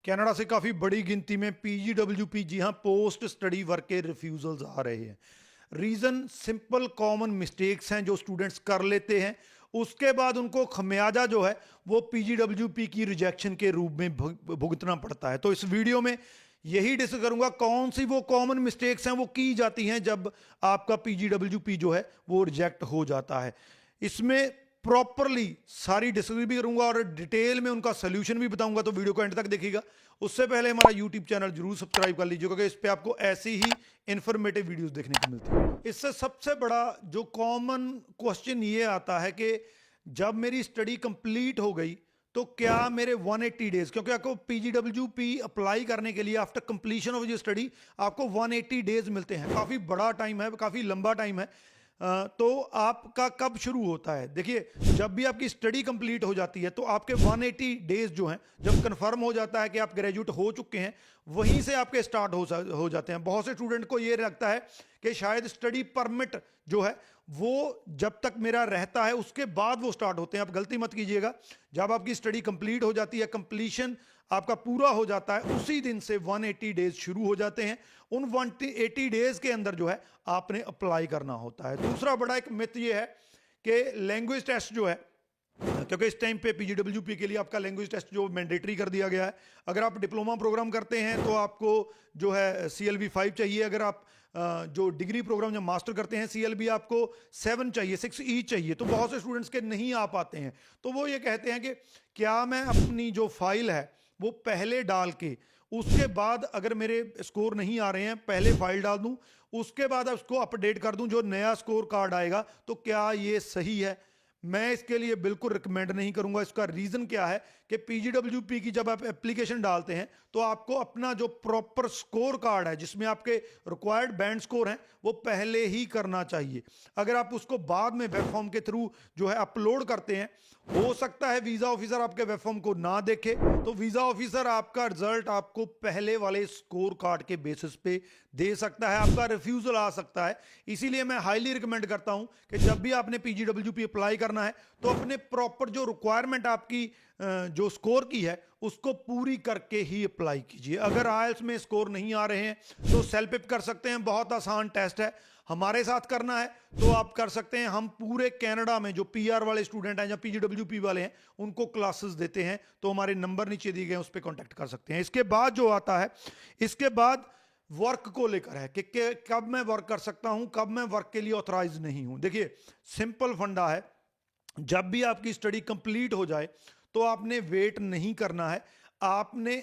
Canada से काफ़ी बड़ी गिनती में पीजीडब्ल्यूपी, जी हाँ, पोस्ट स्टडी वर्क के रिफ्यूज़ल्स आ रहे हैं। रीज़न सिंपल कॉमन मिस्टेक्स हैं जो स्टूडेंट्स कर लेते हैं। उसके बाद उनको खमियाजा जो है वो पीजीडब्ल्यूपी की रिजेक्शन के रूप में भुगतना पड़ता है। तो इस वीडियो में यही डिस्कस करूंगा कौन सी वो कॉमन मिस्टेक्स हैं वो की जाती हैं जब आपका पीजीडब्ल्यूपी जो है वो रिजेक्ट हो जाता है। इसमें प्रॉपरली सारी डिस्कस भी करूंगा और डिटेल में उनका सोल्यूशन भी बताऊंगा, तो वीडियो को एंड तक देखिएगा। उससे पहले हमारा यूट्यूब चैनल जरूर सब्सक्राइब कर लीजिएगा क्योंकि इस पे आपको ऐसी ही इंफॉर्मेटिव वीडियोस देखने को मिलती है। इससे सबसे बड़ा जो कॉमन क्वेश्चन ये आता है कि जब मेरी स्टडी कंप्लीट हो गई तो क्या मेरे 180 डेज, क्योंकि आपको पीजीडब्ल्यूपी अप्लाई करने के लिए after completion of your study आपको 180 डेज मिलते हैं। काफ़ी बड़ा टाइम है, काफ़ी लंबा टाइम है। तो आपका कब शुरू होता है? देखिए, जब भी आपकी स्टडी कंप्लीट हो जाती है तो आपके 180 डेज जो हैं, जब कंफर्म हो जाता है कि आप ग्रेजुएट हो चुके हैं, वहीं से आपके स्टार्ट हो जाते हैं। बहुत से स्टूडेंट को ये लगता है कि शायद स्टडी परमिट जो है वो जब तक मेरा रहता है उसके बाद वो स्टार्ट होते हैं। आप गलती मत कीजिएगा। जब आपकी स्टडी कंप्लीट हो जाती है, कंप्लीशन आपका पूरा हो जाता है, उसी दिन से 180 डेज शुरू हो जाते हैं। उन 180 डेज के अंदर जो है आपने अप्लाई करना होता है। दूसरा बड़ा एक मिथ ये है कि लैंग्वेज टेस्ट जो है, क्योंकि इस टाइम पे पीजीडब्ल्यूपी के लिए आपका लैंग्वेज टेस्ट जो मैंडेटरी कर दिया गया है। अगर आप डिप्लोमा प्रोग्राम करते हैं तो आपको जो है CLB 5 चाहिए। अगर आप जो डिग्री प्रोग्राम या मास्टर करते हैं CLB आपको 7 चाहिए, 6 चाहिए। तो बहुत से स्टूडेंट्स के नहीं आ पाते हैं, तो वो ये कहते हैं कि क्या मैं अपनी जो फाइल है वो पहले डाल के उसके बाद अगर मेरे स्कोर नहीं आ रहे हैं पहले फाइल डाल दूं, उसके बाद उसको अपडेट कर दूं जो नया स्कोर कार्ड आएगा, तो क्या ये सही है? मैं इसके लिए बिल्कुल रिकमेंड नहीं करूंगा। इसका रीजन क्या है कि पीजीडब्ल्यूपी की जब आप एप्लीकेशन डालते हैं तो आपको अपना जो प्रॉपर स्कोर कार्ड है जिसमें आपके रिक्वायर्ड बैंड स्कोर हैं वो पहले ही करना चाहिए। अगर आप उसको बाद में वेब फॉर्म के थ्रू जो है अपलोड करते हैं, हो सकता है वीजा ऑफिसर आपके वेब फॉर्म को ना देखे, तो वीजा ऑफिसर आपका रिजल्ट आपको पहले वाले स्कोर कार्ड के बेसिस पे दे सकता है, आपका रिफ्यूजल आ सकता है। इसीलिए मैं हाईली रिकमेंड करता हूं कि जब भी आपने पीजीडब्ल्यूपी अप्लाई करना है तो अपने प्रॉपर जो रिक्वायरमेंट आपकी जो स्कोर की है उसको पूरी करके ही अप्लाई कीजिए। अगर आईएलटीएस में स्कोर नहीं आ रहे हैं तो सेल्फ पिप कर सकते हैं, बहुत आसान टेस्ट है। हमारे साथ करना है तो आप कर सकते हैं। हम पूरे कनाडा में जो पीआर वाले स्टूडेंट हैं या पीजीडब्ल्यूपी वाले हैं उनको क्लासेस देते हैं, तो हमारे नंबर नीचे दिए गए उस पर कॉन्टैक्ट कर सकते हैं। इसके बाद जो आता है, इसके बाद वर्क को लेकर है कि कब मैं वर्क कर सकता हूं, कब मैं वर्क के लिए ऑथराइज नहीं हूं। देखिए, सिंपल फंडा है, जब भी आपकी स्टडी कंप्लीट हो जाए तो आपने वेट नहीं करना है। आपने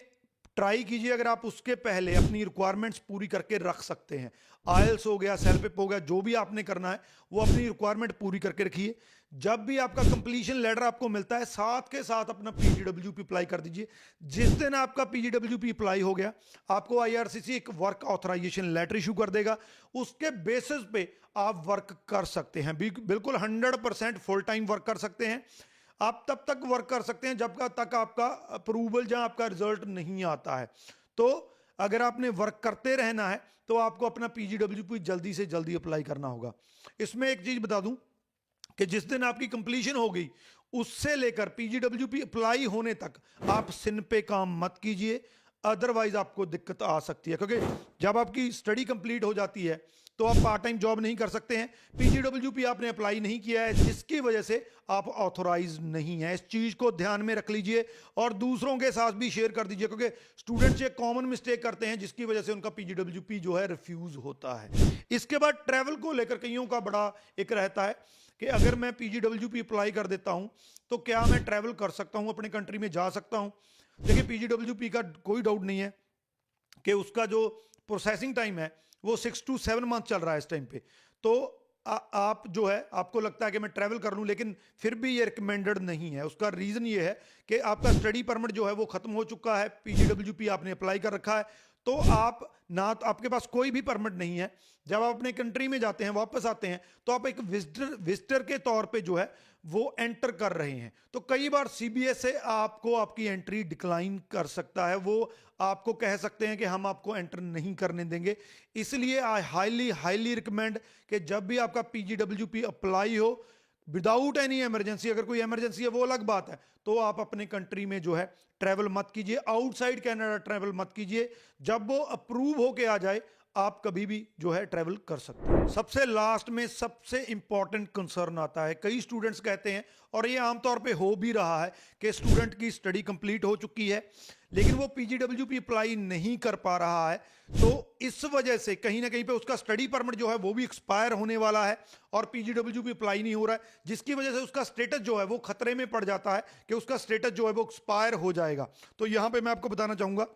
ट्राई कीजिए, अगर आप उसके पहले अपनी रिक्वायरमेंट्स पूरी करके रख सकते हैं, आईएलटीएस हो गया, सेल्फ पिप हो गया, जो भी आपने करना है वो अपनी रिक्वायरमेंट पूरी करके रखिए। जब भी आपका कंप्लीशन लेटर आपको मिलता है, साथ के साथ अपना पीजीडब्ल्यूपी अप्लाई कर दीजिए। जिस दिन आपका पीजीडब्ल्यूपी अप्लाई हो गया, आपको आईआरसीसी एक वर्क ऑथराइजेशन लेटर इशू कर देगा। उसके बेसिस पे आप वर्क कर सकते हैं, बिल्कुल 100% फुल टाइम वर्क कर सकते हैं। आप तब तक वर्क कर सकते हैं जब तक आपका अप्रूवल या आपका रिजल्ट नहीं आता है। तो अगर आपने वर्क करते रहना है तो आपको अपना पीजीडब्ल्यूपी जल्दी से जल्दी अप्लाई करना होगा। इसमें एक चीज बता दूं कि जिस दिन आपकी कंप्लीशन हो गई उससे लेकर पीजीडब्ल्यूपी अप्लाई होने तक आप सिन पे काम मत कीजिए, अदरवाइज आपको दिक्कत आ सकती है। क्योंकि जब आपकी स्टडी कंप्लीट हो जाती है तो आप पार्ट टाइम जॉब नहीं कर सकते हैं। पीजीडब्ल्यूपी आपने अप्लाई नहीं किया है जिसकी वजह से आप ऑथोराइज नहीं है। इस चीज को ध्यान में रख लीजिए और दूसरों के साथ भी शेयर कर दीजिए, क्योंकि स्टूडेंट्स ये कॉमन मिस्टेक करते हैं जिसकी वजह से उनका पीजीडब्ल्यूपी जो है रिफ्यूज होता है। इसके बाद ट्रैवल को लेकर कईयों का बड़ा एक रहता है कि अगर मैं पीजीडब्ल्यूपी अप्लाई कर देता हूं तो क्या मैं ट्रैवल कर सकता हूं, अपने कंट्री में जा सकता हूं। देखिए, पीजीडब्ल्यूपी का कोई डाउट नहीं है कि उसका जो प्रोसेसिंग टाइम है वो 6 to 7 मंथ चल रहा है इस टाइम पे। तो आप जो है, आपको लगता है कि मैं ट्रैवल कर लूं, लेकिन फिर भी ये रिकमेंडेड नहीं है। उसका रीजन ये है कि आपका स्टडी परमिट जो है वो खत्म हो चुका है, पीजीडब्ल्यूपी आपने अप्लाई कर रखा है, तो आप ना, तो आपके पास कोई भी परमिट नहीं है। जब आप अपने कंट्री में जाते हैं, वापस आते हैं, तो आप एक विजिटर के तौर पे जो है वो एंटर कर रहे हैं। तो कई बार सीबीएस से आपको आपकी एंट्री डिक्लाइन कर सकता है, वो आपको कह सकते हैं कि हम आपको एंटर नहीं करने देंगे। इसलिए आई हाईली हाईली रिकमेंड कि जब भी आपका पीजीडब्ल्यूपी अप्लाई हो, विदाउट एनी इमरजेंसी, अगर कोई इमरजेंसी है वो अलग बात है, तो आप अपने कंट्री में जो है ट्रैवल मत कीजिए, आउटसाइड कनाडा ट्रैवल मत कीजिए। जब वो अप्रूव होके आ जाए आप कभी भी जो है ट्रैवल कर सकते हैं। सबसे लास्ट में सबसे इंपॉर्टेंट कंसर्न आता है, कई स्टूडेंट्स कहते हैं और ये आमतौर पे हो भी रहा है कि स्टूडेंट की स्टडी कंप्लीट हो चुकी है लेकिन वो पीजीडब्ल्यूपी अप्लाई नहीं कर पा रहा है, तो इस वजह से कहीं ना कहीं पे उसका स्टडी परमिट जो है वो भी एक्सपायर होने वाला है और पीजीडब्ल्यूपी अप्लाई नहीं हो रहा है, जिसकी वजह से उसका स्टेटस जो है वो खतरे में पड़ जाता है कि उसका स्टेटस जो है वो एक्सपायर हो जाएगा। तो यहां पे मैं आपको बताना चाहूंगा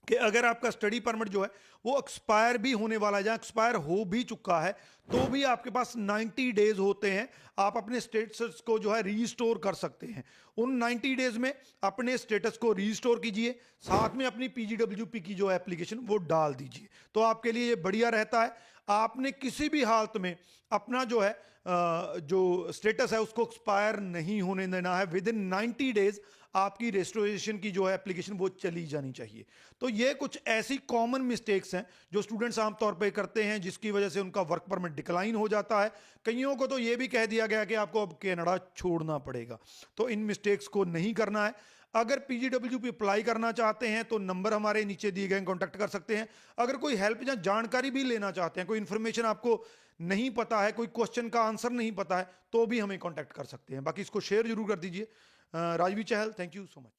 कि अगर आपका स्टडी परमिट जो है वो एक्सपायर भी होने वाला है या एक्सपायर हो भी चुका है, तो भी आपके पास 90 डेज होते हैं, आप अपने स्टेटस को जो है रीस्टोर कर सकते हैं। उन 90 डेज में अपने स्टेटस को रीस्टोर कीजिए, साथ में अपनी पीजीडब्ल्यूपी की जो एप्लीकेशन वो डाल दीजिए, तो आपके लिए ये बढ़िया रहता है। आपने किसी भी हालत में अपना जो है जो स्टेटस है उसको एक्सपायर नहीं होने देना है। विद इन 90 डेज आपकी रेस्टोरेशन की जो है एप्लीकेशन वो चली जानी चाहिए। तो ये कुछ ऐसी कॉमन मिस्टेक्स हैं जो स्टूडेंट्स आमतौर पे करते हैं, जिसकी वजह से उनका वर्क परमिट डिक्लाइन हो जाता है। कईयों को तो ये भी कह दिया गया कि आपको अब कनाडा छोड़ना पड़ेगा, तो इन मिस्टेक्स को नहीं करना है। अगर पीजीडब्ल्यूपी अप्लाई करना चाहते हैं तो नंबर हमारे नीचे दिए गए कॉन्टैक्ट कर सकते हैं। अगर कोई हेल्प या जानकारी भी लेना चाहते हैं, कोई इन्फॉर्मेशन आपको नहीं पता है, कोई क्वेश्चन का आंसर नहीं पता है, तो भी हमें कॉन्टैक्ट कर सकते हैं। बाकी इसको शेयर जरूर कर दीजिए। राजवी चहल, थैंक यू सो मच।